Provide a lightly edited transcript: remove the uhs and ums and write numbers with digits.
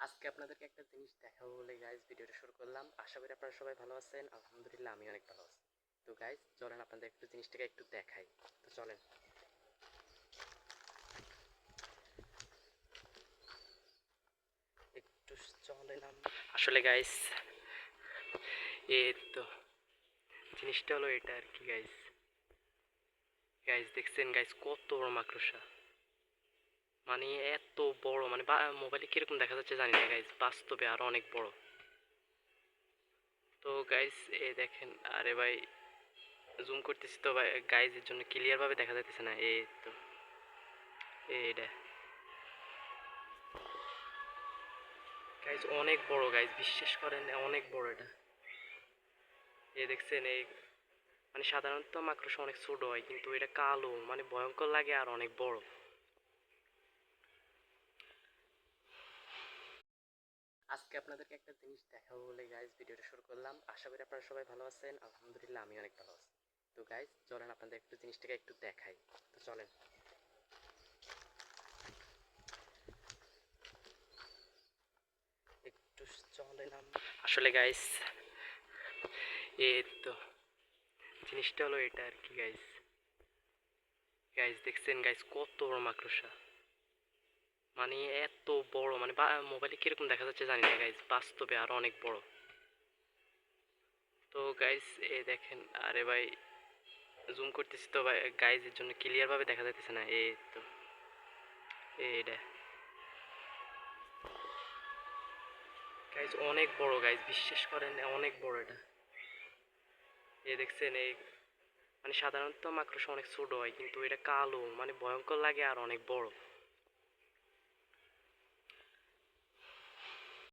আজকে আপনাদেরকে একটা জিনিস দেখাবো বলে গাইজ ভিডিওটা শুরু করলাম। আশা করি আপনারা সবাই ভালো আছেন। আলহামদুলিল্লাহ আমি অনেক ভালো আছি। তো গাইজ চলেন আপনাদের একটু জিনিসটাকে একটু দেখাই। তো চলেন একটু চলেন আসলে গাইজ তো জিনিসটা হলো এটা আর কি গাইজ। গাইজ দেখছেন গাইজ কত বড় মাকড়সা, মানে এত বড়, মানে মোবাইলে কিরকম দেখা যাচ্ছে জানি না গাইজ, বাস্তবে আরো অনেক বড়। তো গাইজ দেখেন, আরে ভাই জুম করতেছি তো ভাই গাইজ, এর জন্য ক্লিয়ার ভাবে দেখা যাচ্ছে না। তো এইটা গাইজ অনেক বড় গাইজ, বিশ্বাস করেন অনেক বড় এটা। দেখছেন মানে সাধারণত মাকড়সা অনেক ছোট হয়, কিন্তু এটা কালো, মানে ভয়ঙ্কর লাগে আর অনেক বড়। আজকে আপনাদেরকে একটা জিনিস দেখাবো বলে গাইজ ভিডিওটা শুরু করলাম। আশা করি আপনারা সবাই ভালো আছেন। আলহামদুলিল্লাহ আমি অনেক ভালো আছি। তো গাইজ চলেন আপনাদের একটু জিনিসটাকে একটু দেখাই। তো চলেন একটু চলেন আসলে গাইজ তো জিনিসটা হলো এটা আর কি গাইজ। গাইজ দেখছেন গাইজ কত বড় মাকড়সা, মানে এত বড়, মানে মোবাইলে কিরকম দেখা যাচ্ছে জানি না গাইজ, বাস্তবে আরো অনেক বড়। তো গাইজ দেখেন, আরে ভাই জুম করতেছি তো ভাই গাইজ, এর জন্য ক্লিয়ার ভাবে দেখা যাচ্ছে না। তো এইটা গাইজ অনেক বড় গাইজ, বিশ্বাস করেন অনেক বড় এটা। দেখছেন মানে সাধারণত মাকড়সা অনেক ছোট হয়, কিন্তু এটা কালো, মানে ভয়ঙ্কর লাগে আর অনেক বড়।